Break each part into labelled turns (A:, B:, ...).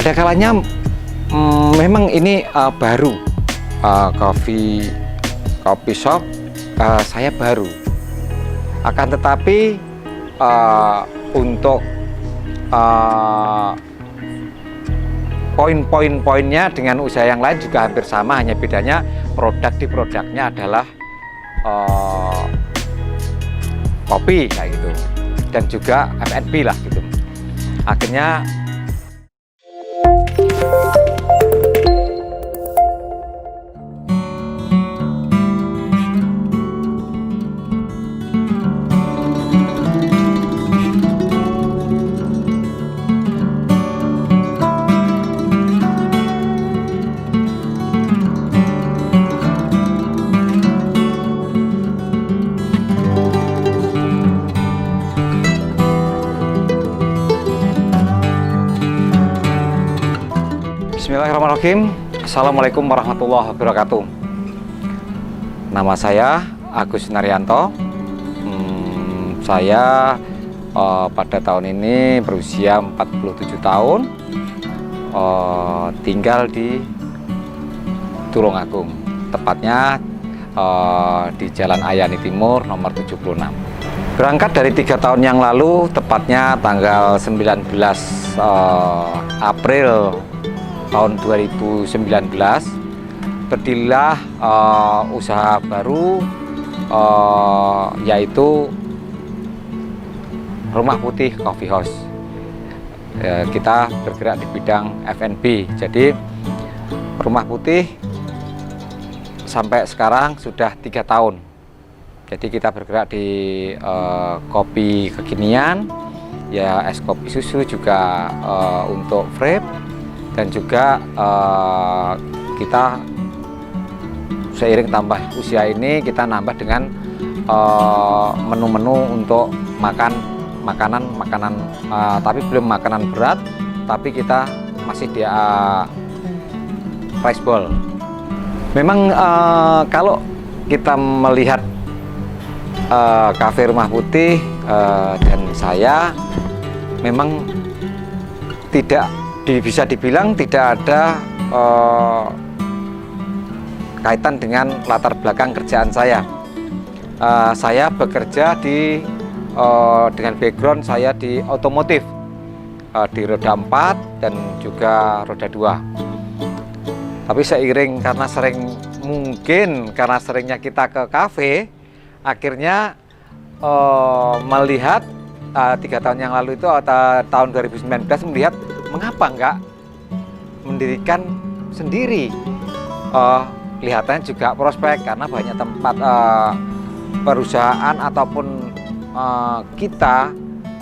A: Pada kalanya memang ini baru, coffee shop saya baru. Akan tetapi untuk poin-poinnya dengan usaha yang lain juga hampir sama, hanya bedanya produknya adalah kopi kayak gitu, dan juga F&B lah gitu. Akhirnya Bismillahirrahmanirrahim. Assalamualaikum warahmatullahi wabarakatuh. Nama saya Agus Naryanto. Saya pada tahun ini berusia 47 tahun, tinggal di Tulungagung, tepatnya di Jalan Ayani Timur nomor 76. Berangkat dari 3 tahun yang lalu, tepatnya tanggal 19 April tahun 2019, berdirilah usaha baru, yaitu Rumah Putih Coffee House. Kita bergerak di bidang F&B. Jadi Rumah Putih sampai sekarang sudah 3 tahun. Jadi kita bergerak di kopi kekinian, ya es kopi susu juga untuk frappe. Dan juga kita seiring tambah usia ini, kita nambah dengan menu-menu untuk makanan, tapi belum makanan berat, tapi kita masih di rice bowl. Memang kalau kita melihat Cafe Rumah Putih dan saya, memang tidak bisa dibilang tidak ada kaitan dengan latar belakang kerjaan saya. Saya bekerja dengan background saya di otomotif, di roda 4 dan juga roda 2. Tapi seiring karena seringnya kita ke kafe, akhirnya melihat 3 tahun yang lalu itu, tahun 2019, melihat mengapa enggak mendirikan sendiri. Kelihatannya juga prospek, karena banyak tempat perusahaan ataupun kita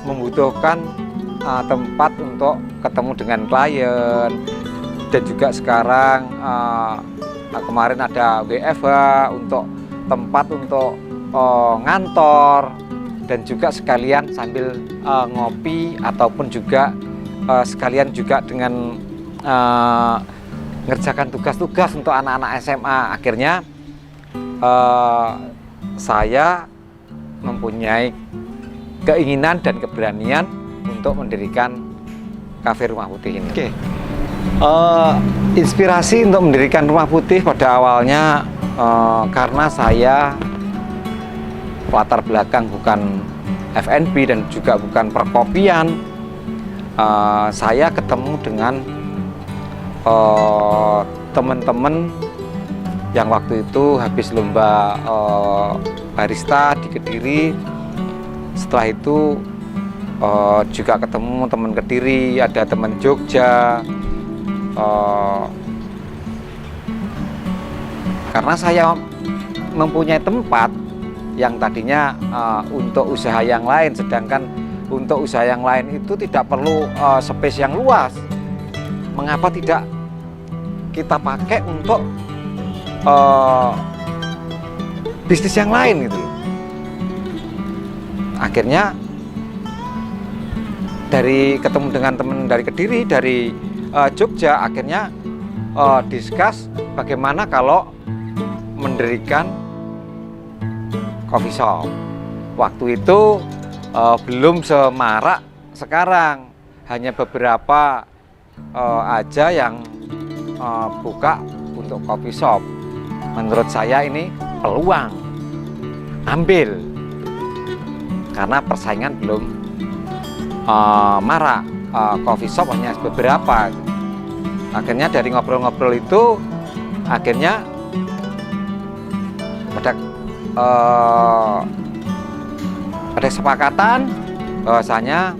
A: membutuhkan tempat untuk ketemu dengan klien. Dan juga sekarang kemarin ada WFH, untuk tempat untuk ngantor, dan juga sekalian sambil ngopi, ataupun juga sekalian juga dengan ngerjakan tugas-tugas untuk anak-anak SMA. Akhirnya saya mempunyai keinginan dan keberanian untuk mendirikan Cafe Rumah Putih ini. Inspirasi untuk mendirikan Rumah Putih pada awalnya karena saya latar belakang bukan F&B dan juga bukan perkopian. Saya ketemu dengan teman-teman yang waktu itu habis lomba barista di Kediri. Setelah itu juga ketemu teman Kediri, ada teman Jogja. Karena saya mempunyai tempat yang tadinya untuk usaha yang lain, sedangkan untuk usaha yang lain itu tidak perlu space yang luas. Mengapa tidak kita pakai untuk bisnis yang lain gitu? Akhirnya dari ketemu dengan teman dari Kediri, dari Jogja, akhirnya discuss bagaimana kalau mendirikan coffee shop. Waktu itu belum semarak sekarang, hanya beberapa aja yang buka untuk coffee shop. Menurut saya ini peluang, ambil, karena persaingan belum marak. Coffee shop hanya beberapa. Akhirnya dari ngobrol-ngobrol itu, akhirnya ada kesepakatan bahwasanya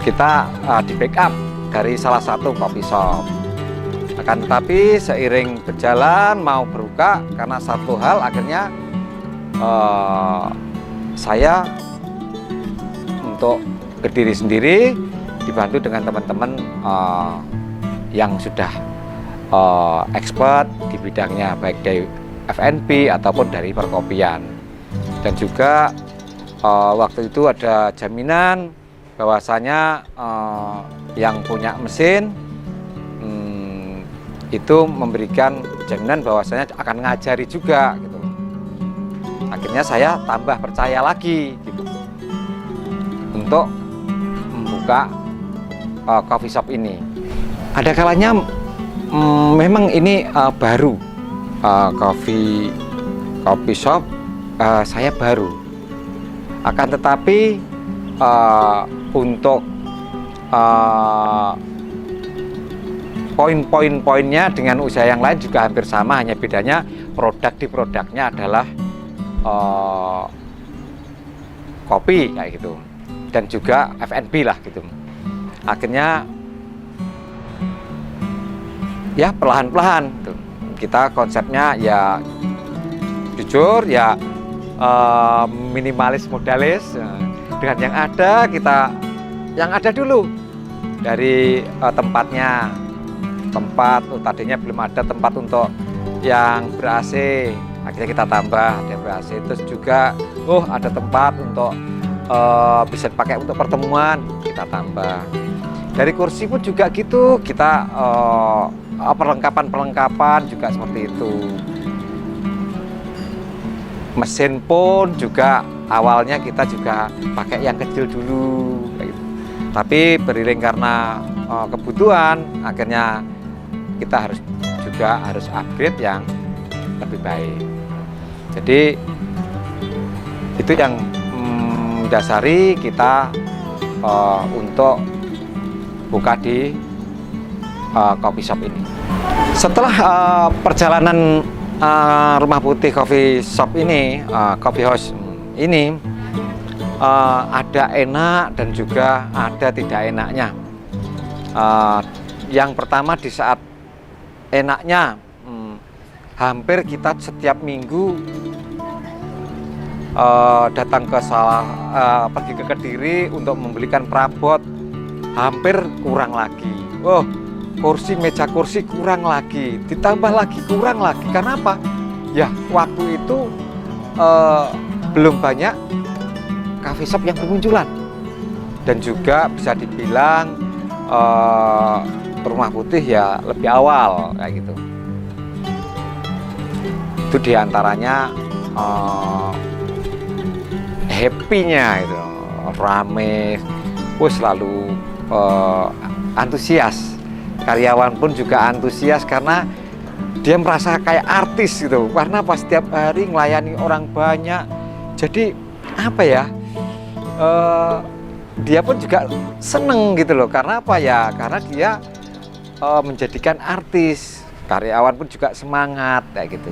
A: kita di backup dari salah satu coffee shop. Akan tetapi seiring berjalan mau berbuka, karena satu hal akhirnya saya untuk berdiri sendiri, dibantu dengan teman-teman yang sudah expert di bidangnya, baik dari F&B ataupun dari perkopian. Dan juga waktu itu ada jaminan bahwasanya yang punya mesin itu memberikan jaminan bahwasanya akan ngajari juga gitu. Akhirnya saya tambah percaya lagi gitu, untuk membuka coffee shop ini. Ada kalanya memang ini baru, coffee shop saya baru. Akan tetapi untuk poin-poinnya dengan usaha yang lain juga hampir sama, hanya bedanya produknya adalah kopi kayak gitu, dan juga F&B lah gitu. Akhirnya ya perlahan-lahan gitu. Kita konsepnya ya jujur ya, minimalis modalis, dengan yang ada yang ada dulu dari tadinya belum ada tempat untuk yang ber-AC, akhirnya kita tambah ada ber-AC. Terus juga ada tempat untuk bisa dipakai untuk pertemuan, kita tambah. Dari kursi pun juga gitu, kita perlengkapan juga seperti itu. Mesin pun juga awalnya kita juga pakai yang kecil dulu kayak gitu. Tapi beriring karena kebutuhan, akhirnya kita harus upgrade yang lebih baik. Jadi itu yang mendasari kita untuk buka di coffee shop ini. Setelah perjalanan Rumah Putih Coffee Shop ini, coffee house ini, ada enak dan juga ada tidak enaknya. Yang pertama, di saat enaknya, hampir kita setiap minggu datang ke pergi ke Kediri untuk membelikan perabot, hampir kurang lagi. Kursi, meja kursi kurang lagi, ditambah lagi kurang lagi. Karena apa? Ya waktu itu belum banyak coffee shop yang bermunculan, dan juga bisa dibilang Rumah Putih ya lebih awal kayak gitu. Itu diantaranya happy-nya itu rame, selalu antusias. Karyawan pun juga antusias karena dia merasa kayak artis gitu, karena pas setiap hari melayani orang banyak. Jadi apa ya, dia pun juga seneng gitu loh. Karena apa ya, karena dia menjadikan artis. Karyawan pun juga semangat kayak gitu.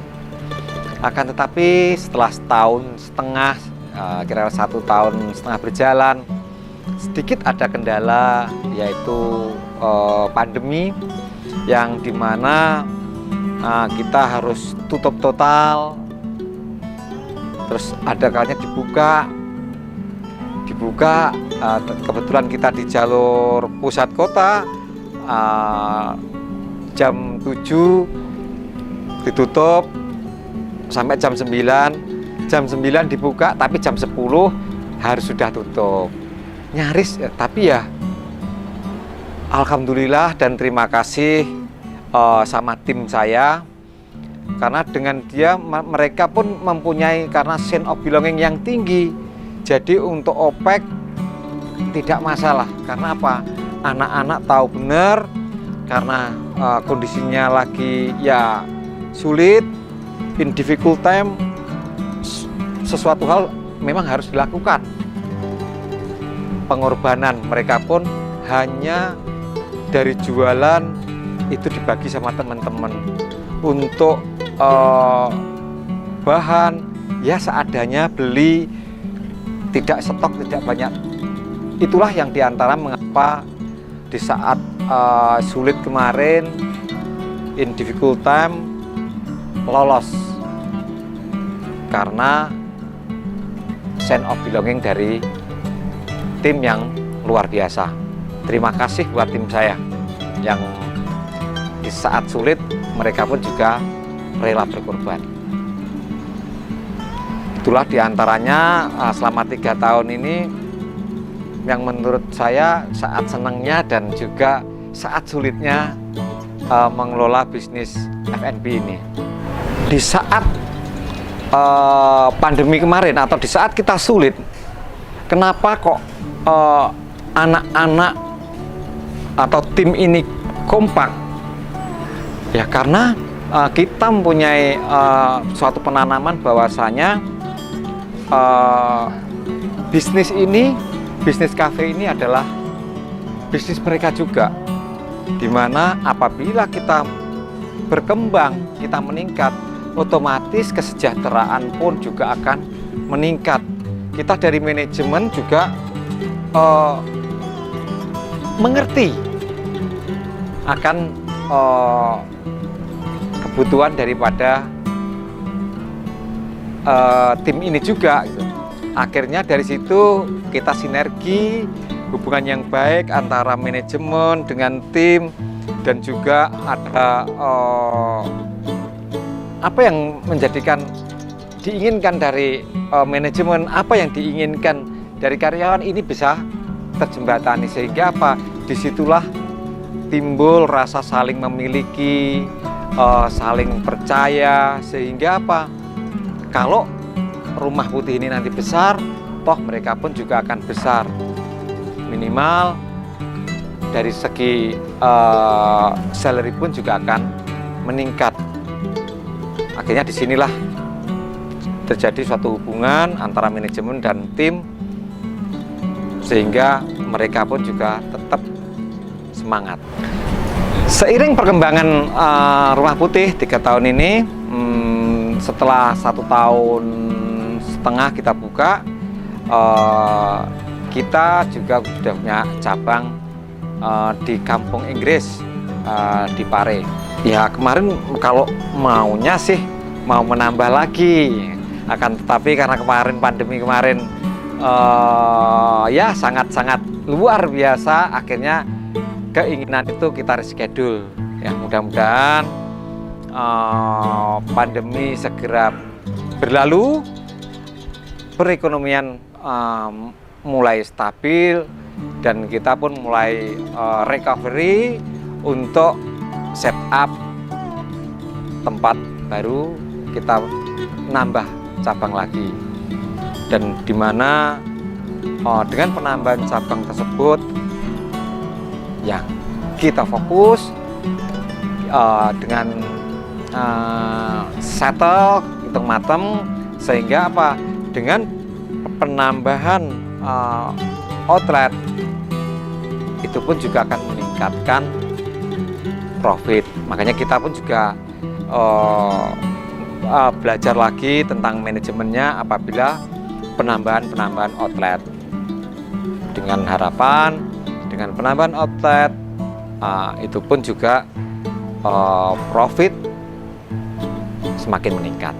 A: Akan tetapi setelah setahun setengah, kira-kira 1,5 tahun berjalan, sedikit ada kendala, yaitu pandemi, yang dimana kita harus tutup total. Terus ada kalanya dibuka, kebetulan kita di jalur pusat kota, jam 7 ditutup sampai jam 9. Jam 9 dibuka, tapi jam 10 harus sudah tutup. Nyaris, tapi ya alhamdulillah dan terima kasih sama tim saya, karena dengan dia mereka pun mempunyai karena sense of belonging yang tinggi. Jadi untuk OPEC tidak masalah. Karena apa? anak-anak tahu benar karena kondisinya lagi ya sulit, in difficult time, sesuatu hal memang harus dilakukan. Pengorbanan mereka pun hanya dari jualan itu dibagi sama teman-teman untuk bahan ya seadanya, beli, tidak stok, tidak banyak. Itulah yang diantara mengapa di saat sulit kemarin, in difficult time, lolos karena sense of belonging dari tim yang luar biasa. Terima kasih buat tim saya yang di saat sulit mereka pun juga rela berkorban. Itulah diantaranya selama 3 tahun ini yang menurut saya saat senangnya dan juga saat sulitnya mengelola bisnis F&B ini. Di saat pandemi kemarin atau di saat kita sulit, kenapa kok anak-anak atau tim ini kompak? Ya karena kita mempunyai suatu penanaman bahwasanya bisnis ini, bisnis kafe ini adalah bisnis mereka juga, dimana apabila kita berkembang, kita meningkat, otomatis kesejahteraan pun juga akan meningkat. Kita dari manajemen juga mengerti akan kebutuhan daripada tim ini juga gitu. Akhirnya dari situ kita sinergi, hubungan yang baik antara manajemen dengan tim, dan juga ada apa yang menjadikan diinginkan dari manajemen, apa yang diinginkan dari karyawan ini bisa terjembatani, sehingga apa? Disitulah timbul rasa saling memiliki, saling percaya, sehingga apa? Kalau Rumah Putih ini nanti besar, toh mereka pun juga akan besar. Minimal dari segi salary pun juga akan meningkat. Akhirnya disinilah terjadi suatu hubungan antara manajemen dan tim, sehingga mereka pun juga tetap semangat. Seiring perkembangan Rumah Putih 3 tahun ini, setelah 1,5 tahun kita buka, kita juga sudah punya cabang di Kampung Inggris, di Pare. Ya kemarin kalau maunya sih mau menambah lagi, akan tetapi karena kemarin pandemi kemarin ya sangat-sangat luar biasa, akhirnya keinginan itu kita reschedule. Ya mudah-mudahan pandemi segera berlalu, perekonomian mulai stabil, dan kita pun mulai recovery untuk set up tempat baru, kita nambah cabang lagi. Dan dimana dengan penambahan cabang tersebut yang kita fokus dengan settle, hitung matang, sehingga apa? Dengan penambahan outlet itu pun juga akan meningkatkan profit. Makanya kita pun juga belajar lagi tentang manajemennya apabila penambahan outlet, dengan harapan dengan penambahan outlet itu pun juga profit semakin meningkat.